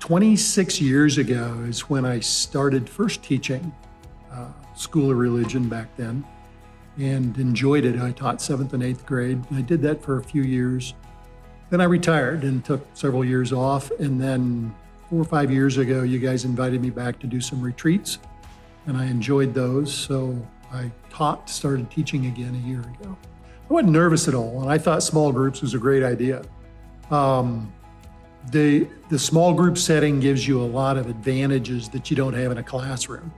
26 years ago is when I started first teaching School of Religion back then and enjoyed it. I taught 7th and 8th grade. And I did that for a few years. Then I retired and took several years off. And then 4 or 5 years ago, you guys invited me back to do some retreats, and I enjoyed those. So I started teaching again a year ago. I wasn't nervous at all, and I thought small groups was a great idea. The small group setting gives you a lot of advantages that you don't have in a classroom.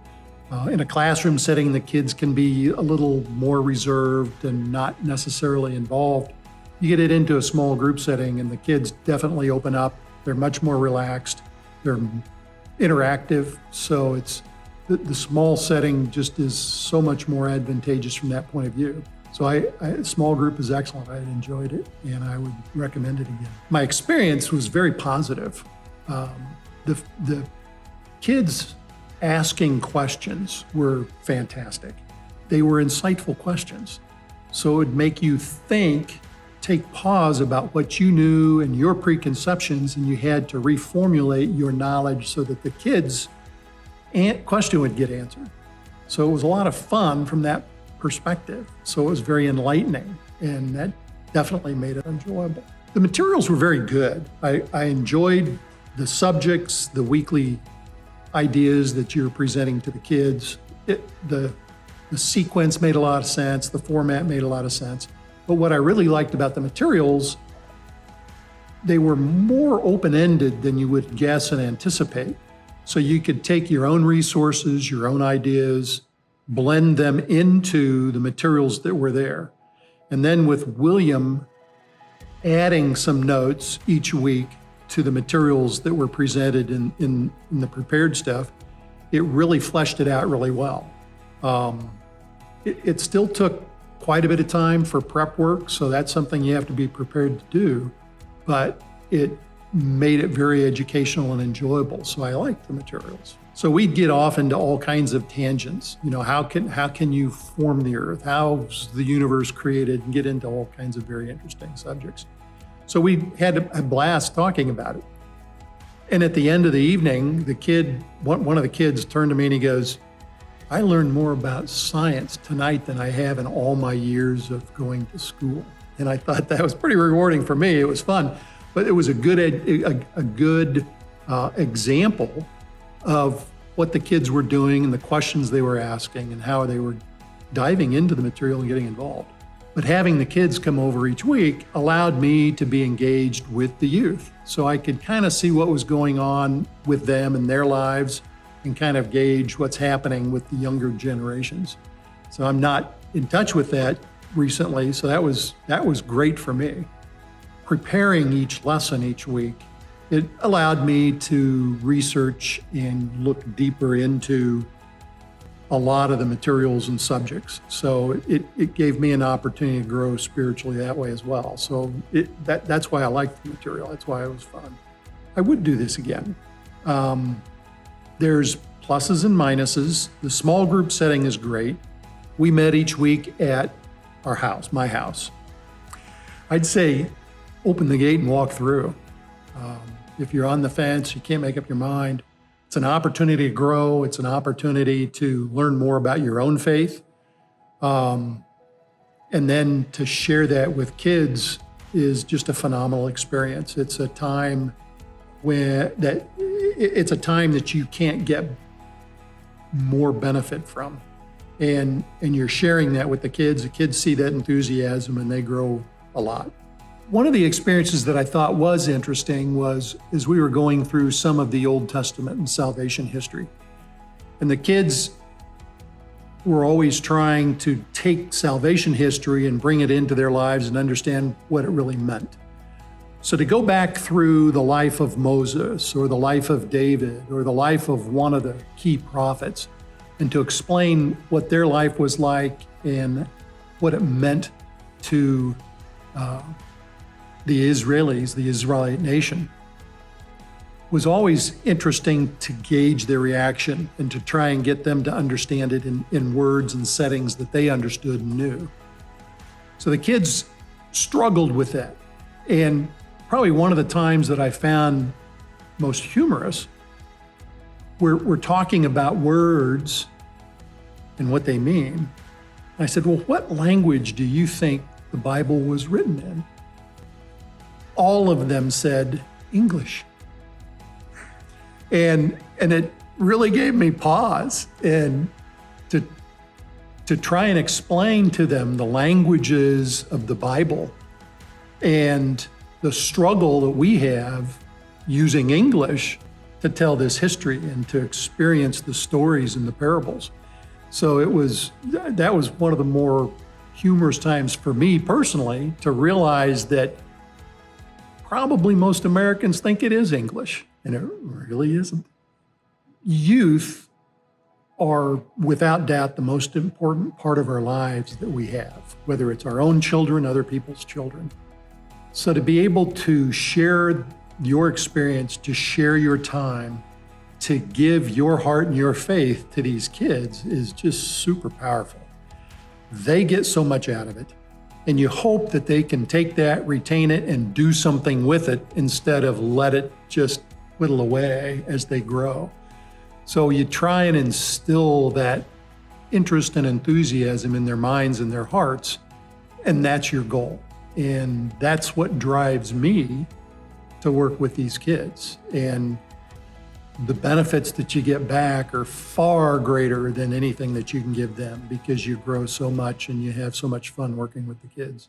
In a classroom setting, the kids can be a little more reserved and not necessarily involved. You get it into a small group setting and the kids definitely open up. They're much more relaxed. They're interactive. So it's the small setting just is so much more advantageous from that point of view. So small group is excellent. I enjoyed it and I would recommend it again. My experience was very positive. The kids asking questions were fantastic. They were insightful questions. So it would make you think, take pause about what you knew and your preconceptions, and you had to reformulate your knowledge so that the kids' question would get answered. So it was a lot of fun from that perspective. So it was very enlightening, and that definitely made it enjoyable. The materials were very good. I enjoyed the subjects, the weekly ideas that you're presenting to the kids. The sequence made a lot of sense. The format made a lot of sense. But what I really liked about the materials, they were more open-ended than you would guess and anticipate. So you could take your own resources, your own ideas, blend them into the materials that were there. And then with William adding some notes each week to the materials that were presented in the prepared stuff, it really fleshed it out really well. It still took quite a bit of time for prep work, so that's something you have to be prepared to do, but it made it very educational and enjoyable, so I liked the materials. So we'd get off into all kinds of tangents. You know, how can you form the earth? How's the universe created? And get into all kinds of very interesting subjects. So we had a blast talking about it. And at the end of the evening, one of the kids turned to me and he goes, "I learned more about science tonight than I have in all my years of going to school." And I thought that was pretty rewarding for me. It was fun, but it was a good example of what the kids were doing and the questions they were asking and how they were diving into the material and getting involved. But having the kids come over each week allowed me to be engaged with the youth. So I could kind of see what was going on with them and their lives and kind of gauge what's happening with the younger generations. So I'm not in touch with that recently, so that was great for me. Preparing each lesson each week, it allowed me to research and look deeper into a lot of the materials and subjects. So it gave me an opportunity to grow spiritually that way as well. So that's why I liked the material. That's why it was fun. I would do this again. There's pluses and minuses. The small group setting is great. We met each week at our house, my house. I'd say open the gate and walk through. If you're on the fence, you can't make up your mind, it's an opportunity to grow. It's an opportunity to learn more about your own faith. And then to share that with kids is just a phenomenal experience. It's a time that you can't get more benefit from. And you're sharing that with the kids. The kids see that enthusiasm and they grow a lot. One of the experiences that I thought was interesting was as we were going through some of the Old Testament and salvation history. And the kids were always trying to take salvation history and bring it into their lives and understand what it really meant. So to go back through the life of Moses or the life of David or the life of one of the key prophets and to explain what their life was like and what it meant to the Israelis, the Israelite nation, was always interesting to gauge their reaction and to try and get them to understand it in words and settings that they understood and knew. So the kids struggled with that. And probably one of the times that I found most humorous. We're talking about words and what they mean. I said, well, what language do you think the Bible was written in? All of them said English. And it really gave me pause, and to try and explain to them the languages of the Bible and the struggle that we have using English to tell this history and to experience the stories and the parables. So that was one of the more humorous times for me personally, to realize that probably most Americans think it is English, and it really isn't. Youth are without doubt the most important part of our lives that we have, whether it's our own children, other people's children. So to be able to share your experience, to share your time, to give your heart and your faith to these kids is just super powerful. They get so much out of it, and you hope that they can take that, retain it, and do something with it instead of let it just whittle away as they grow. So you try and instill that interest and enthusiasm in their minds and their hearts, and that's your goal. And that's what drives me to work with these kids. And the benefits that you get back are far greater than anything that you can give them, because you grow so much and you have so much fun working with the kids.